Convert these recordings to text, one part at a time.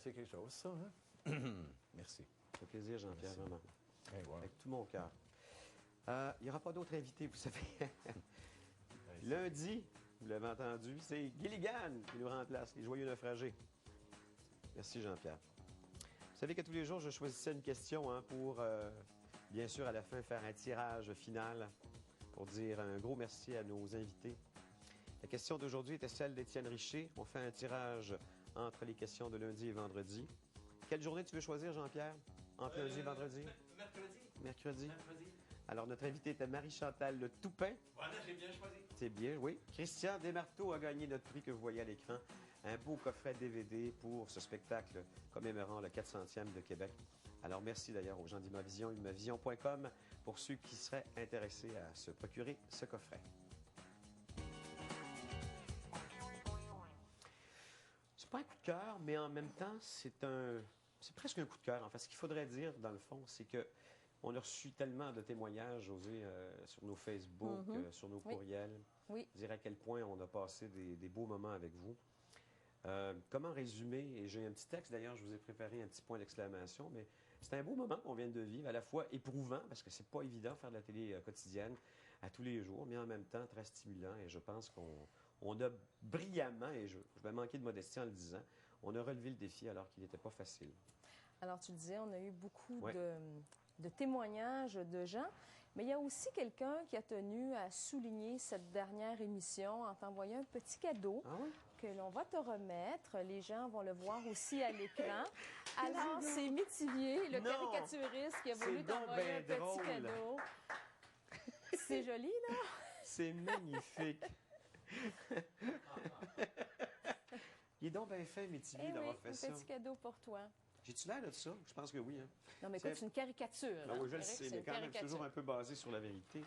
c'est quelque chose, ça. Hein? Merci. Ça fait plaisir, Jean-Pierre, vraiment. Hey, wow. Avec tout mon cœur. Il n'y aura pas d'autres invités, vous savez. Lundi, vous l'avez entendu, c'est Gilligan qui nous remplace, les joyeux naufragés. Merci, Jean-Pierre. Vous savez que tous les jours, je choisissais une question pour, bien sûr, à la fin, faire un tirage final pour dire un gros merci à nos invités. La question d'aujourd'hui était celle d'Étienne Richer. On fait un tirage entre les questions de lundi et vendredi. Quelle journée tu veux choisir, Jean-Pierre? Entre lundi et vendredi? Mercredi. Mercredi. Alors, notre invité était Marie-Chantal Le Toupin. Voilà, j'ai bien choisi. C'est bien, oui. Christian Desmarteaux a gagné notre prix que vous voyez à l'écran. Un beau coffret DVD pour ce spectacle commémorant le 400e de Québec. Alors, merci d'ailleurs aux gens d'Imavision, imavision.com, pour ceux qui seraient intéressés à se procurer ce coffret. C'est pas un coup de cœur, mais en même temps, c'est presque un coup de cœur. En fait, ce qu'il faudrait dire, dans le fond, c'est que on a reçu tellement de témoignages, Josée, sur nos Facebook, sur nos courriels. Oui. Dire à quel point on a passé des beaux moments avec vous. Comment résumer, et j'ai un petit texte d'ailleurs, je vous ai préparé un petit point d'exclamation, mais c'est un beau moment qu'on vient de vivre, à la fois éprouvant, parce que c'est pas évident de faire de la télé quotidienne à tous les jours, mais en même temps très stimulant, et je pense qu'on a brillamment, et je vais manquer de modestie en le disant, on a relevé le défi alors qu'il n'était pas facile. Alors, tu le disais, on a eu beaucoup de témoignages de gens, mais il y a aussi quelqu'un qui a tenu à souligner cette dernière émission en t'envoyant un petit cadeau que l'on va te remettre. Les gens vont le voir aussi à l'écran. Alors, c'est Métivier, le caricaturiste, qui a voulu t'envoyer un petit cadeau. C'est joli, là? C'est magnifique! Il est donc bien fait, Métivier, d'avoir fait ça. Un petit cadeau pour toi. J'ai-tu l'air de ça? Je pense que oui. Hein? Non, mais écoute, c'est une caricature. Oui, je le sais, mais quand même toujours un peu basé sur la vérité.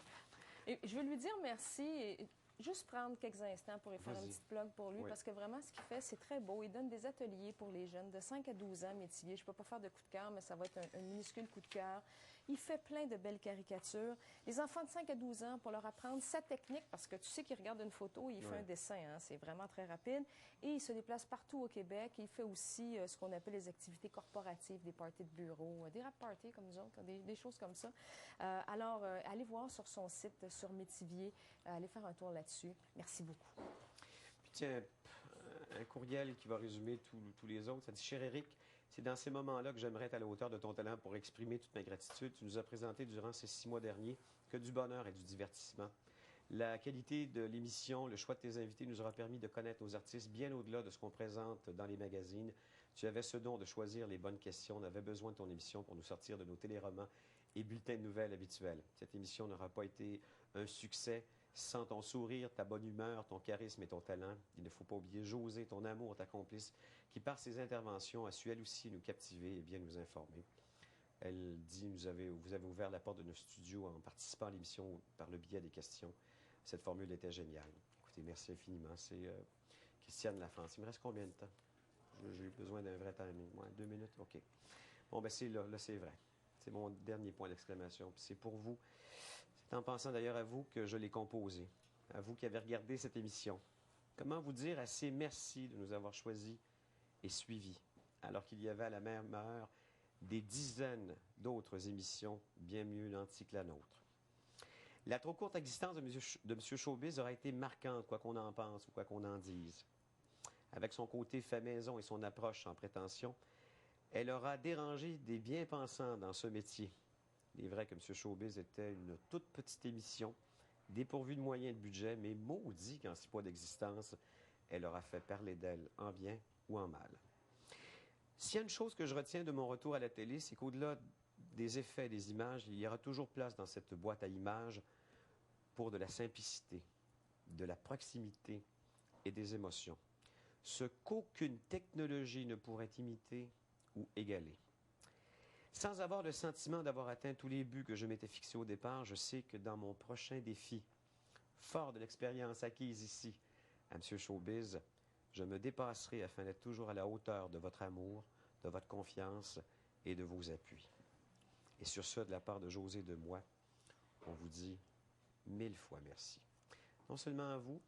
Et je veux lui dire merci et juste prendre quelques instants pour y faire une petite plug pour lui, parce que vraiment, ce qu'il fait, c'est très beau. Il donne des ateliers pour les jeunes de 5 à 12 ans, Métivier. Je ne peux pas faire de coup de cœur, mais ça va être un minuscule coup de cœur. Il fait plein de belles caricatures. Les enfants de 5 à 12 ans, pour leur apprendre sa technique, parce que tu sais qu'il regarde une photo et il fait un dessin. Hein, c'est vraiment très rapide. Et il se déplace partout au Québec. Il fait aussi ce qu'on appelle les activités corporatives, des parties de bureau, des rap parties comme nous autres, des choses comme ça. Alors, allez voir sur son site, sur Métivier. Allez faire un tour là-dessus. Merci beaucoup. Puis tiens, un courriel qui va résumer tous les autres. Ça dit « Cher Éric, c'est dans ces moments-là que j'aimerais être à la hauteur de ton talent pour exprimer toute ma gratitude. Tu nous as présenté durant ces 6 mois derniers que du bonheur et du divertissement. La qualité de l'émission, le choix de tes invités nous aura permis de connaître nos artistes bien au-delà de ce qu'on présente dans les magazines. Tu avais ce don de choisir les bonnes questions. On avait besoin de ton émission pour nous sortir de nos téléromans et bulletins de nouvelles habituels. Cette émission n'aura pas été un succès sans ton sourire, ta bonne humeur, ton charisme et ton talent. Il ne faut pas oublier Josée, ton amour, ta complice, qui par ses interventions a su elle aussi nous captiver et bien nous informer. Elle dit, vous avez ouvert la porte de nos studios en participant à l'émission par le biais des questions. Cette formule était géniale. Écoutez, merci infiniment. C'est Christiane Lafrance. Il me reste combien de temps? J'ai besoin d'un vrai timing. 2 minutes? OK. Bon, ben c'est là c'est vrai. C'est mon dernier point d'exclamation. Puis c'est pour vous. C'est en pensant d'ailleurs à vous que je l'ai composé. À vous qui avez regardé cette émission. Comment vous dire assez merci de nous avoir choisis et suivis, alors qu'il y avait à la même heure des dizaines d'autres émissions bien mieux nanties que la nôtre. La trop courte existence de M. Showbiz aura été marquante, quoi qu'on en pense ou quoi qu'on en dise. Avec son côté fait maison et son approche sans prétention, elle aura dérangé des bien-pensants dans ce métier. Il est vrai que M. Showbiz était une toute petite émission, dépourvue de moyens de budget, mais maudit qu'en 6 mois d'existence, elle aura fait parler d'elle en bien ou en mal. S'il y a une chose que je retiens de mon retour à la télé, c'est qu'au-delà des effets, des images, il y aura toujours place dans cette boîte à images pour de la simplicité, de la proximité et des émotions. Ce qu'aucune technologie ne pourrait imiter ou égaler. Sans avoir le sentiment d'avoir atteint tous les buts que je m'étais fixés au départ, je sais que dans mon prochain défi, fort de l'expérience acquise ici à M. Showbiz, je me dépasserai afin d'être toujours à la hauteur de votre amour, de votre confiance et de vos appuis. Et sur ce, de la part de Josée et de moi, on vous dit 1000 fois merci. Non seulement à vous,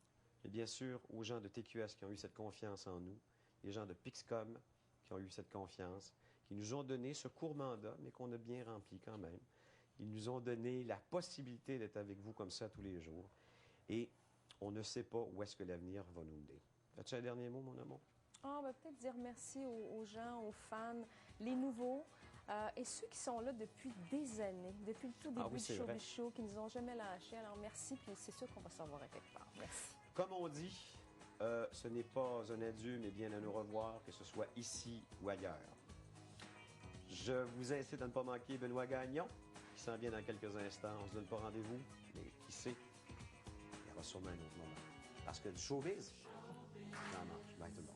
mais bien sûr aux gens de TQS qui ont eu cette confiance en nous, les gens de Pixcom qui ont eu cette confiance, qui nous ont donné ce court mandat, mais qu'on a bien rempli quand même. Ils nous ont donné la possibilité d'être avec vous comme ça tous les jours. Et on ne sait pas où est-ce que l'avenir va nous mener. As-tu un dernier mot, mon amour? Ah, on va peut-être dire merci aux gens, aux fans, les nouveaux et ceux qui sont là depuis des années, depuis le tout début oui, du c'est show vrai. Show, qui nous ont jamais lâchés. Alors merci, puis c'est sûr qu'on va se revoir à quelque part. Merci. Comme on dit, ce n'est pas un adieu, mais bien un au revoir, que ce soit ici ou ailleurs. Je vous incite à ne pas manquer Benoît Gagnon, qui s'en vient dans quelques instants. On ne se donne pas rendez-vous, mais qui sait, il y aura sûrement un autre moment. Parce que du showbiz, ça marche. Bye tout le monde.